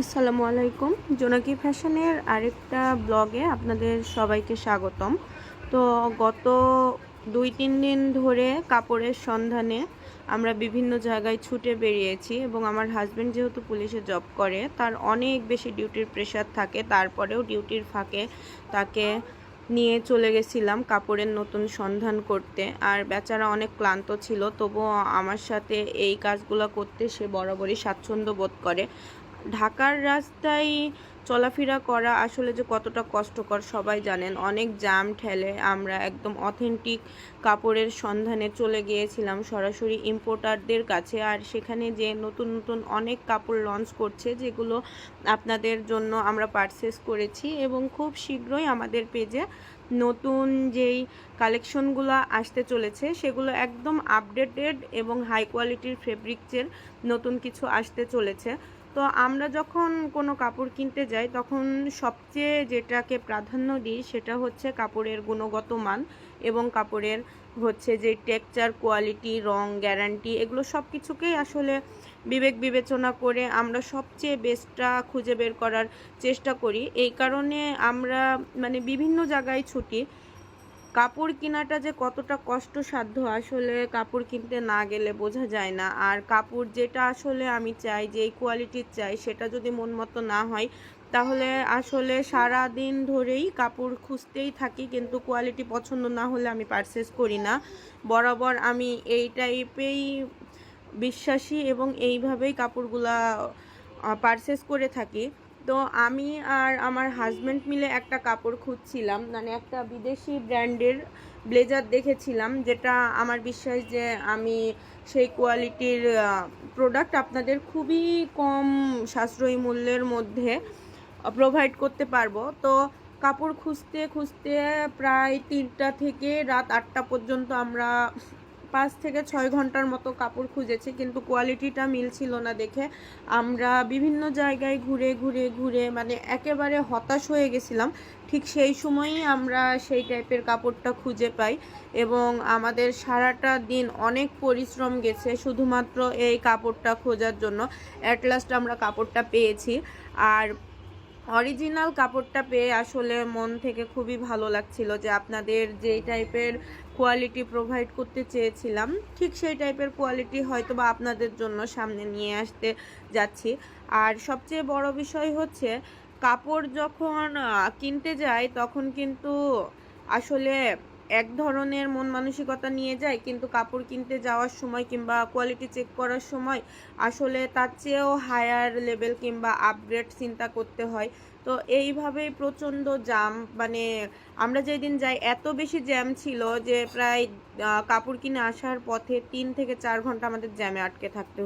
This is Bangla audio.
আসসালামু আলাইকুম। জোনাকি ফ্যাশনের আরেকটা ব্লগে আপনাদের সবাইকে স্বাগতম। তো গত 2-3 দিন ধরে কাপড়ের সন্ধানে আমরা বিভিন্ন জায়গায় ছুটে বেরিয়েছি এবং আমার হাজব্যান্ড যেহেতু পুলিশে জব করে, তার অনেক বেশি ডিউটির প্রেশার থাকে। তারপরেও ডিউটির ফাঁকে তাকে নিয়ে চলে গেছিলাম কাপড়ের নতুন সন্ধান করতে। আর বেচারা অনেক ক্লান্ত ছিল, তবুও আমার সাথে এই কাজগুলো করতে সে বরাবরই স্বাচ্ছন্দ্য বোধ করে। ঢাকার রাস্তায় চলাফেরা করা আসলে যে কতটা কষ্টকর সবাই জানেন। অনেক জ্যাম ঠেলে আমরা একদম অথেন্টিক কাপড়ের সন্ধানে চলে গিয়েছিলাম সরাসরি ইম্পোর্টারদের কাছে। আর সেখানে যে নতুন নতুন অনেক কাপড় লঞ্চ করছে, যেগুলো আপনাদের জন্য আমরা পারচেস করেছি এবং খুব শীঘ্রই আমাদের পেজে নতুন যেই কালেকশনগুলো আসতে চলেছে সেগুলো একদম আপডেটেড এবং হাই কোয়ালিটির ফেব্রিক্সের নতুন কিছু আসতে চলেছে। তো আমরা যখন কোনো কাপড় কিনতে যাই তখন সবচেয়ে যেটাকে প্রাধান্য দিই সেটা হচ্ছে কাপড়ের গুণগত মান এবং কাপড়ের হচ্ছে যে টেক্সচার, কোয়ালিটি, রং, গ্যারান্টি, এগুলো সব কিছুকেই আসলে বিবেক বিবেচনা করে আমরা সবচেয়ে বেস্টটা খুঁজে বের করার চেষ্টা করি। এই কারণে আমরা বিভিন্ন জায়গায় ছুটি। কাপড় কেনাটা যে কতটা কষ্টসাধ্য আসলে কাপড় কিনতে না গেলে বোঝা যায় না। আর কাপড় যেটা আসলে আমি চাই, যে কোয়ালিটির চাই, সেটা যদি মন মতো না হয় তাহলে আসলে সারা দিন ধরেই কাপড় খুঁজতেই থাকি, কিন্তু কোয়ালিটি পছন্দ না হলে আমি পারচেস করি না। বরাবর আমি এই টাইপেই বিশ্বাসী এবং এইভাবেই কাপড়গুলা পারচেস করে থাকি। তো আমি আর আমার হাজব্যান্ড মিলে একটা কাপড় খুঁজছিলাম, একটা বিদেশি ব্র্যান্ডের ব্লেজার দেখেছিলাম, যেটা আমার বিশ্বাস যে আমি সেই কোয়ালিটির প্রোডাক্ট আপনাদের খুবই কম সাশ্রয়ী মূল্যের মধ্যে প্রোভাইড করতে পারবো। তো কাপড় খুঁজতে খুঁজতে প্রায় 3টা থেকে রাত 8টা পর্যন্ত আমরা 5 থেকে 6 ঘন্টার মতো কাপড় খুঁজেছি, কিন্তু কোয়ালিটিটা মিলছিল না দেখে আমরা বিভিন্ন জায়গায় ঘুরে ঘুরে ঘুরে একেবারে হতাশ হয়ে গেছিলাম। ঠিক সেই সময়ই আমরা সেই টাইপের কাপড়টা খুঁজে পাই এবং আমাদের সারাটা দিন অনেক পরিশ্রম গেছে শুধুমাত্র এই কাপড়টা খোঁজার জন্য। অ্যাট লাস্ট আমরা কাপড়টা পেয়েছি। আর অরিজিনাল কাপড়টা পেয়ে আসলে মন থেকে খুবই ভালো লাগছিল যে আপনাদের যেই টাইপের কোয়ালিটি প্রোভাইড করতে চেয়েছিলাম ঠিক সেই টাইপের কোয়ালিটি হয়তো বা আপনাদের জন্য সামনে নিয়ে আসতে যাচ্ছি। আর সবচেয়ে বড় বিষয় হচ্ছে, কাপড় যখন কিনতে যাই তখন কিন্তু আসলে এক ধরনের মন মানসিকতা নিয়ে যায়, কিন্তু কাপড় কিনতে যাওয়ার সময় কিংবা কোয়ালিটি চেক করার সময় আসলে তার চেয়েও হায়ার লেভেল কিংবা আপগ্রেড চিন্তা করতে হয়। তো এইভাবেই প্রচণ্ড জ্যাম, আমরা যেদিন যাই এত বেশি জ্যাম ছিল যে প্রায় কাপড় কিনে আসার পথে 3 থেকে 4 ঘন্টা আমাদের জ্যামে আটকে থাকতে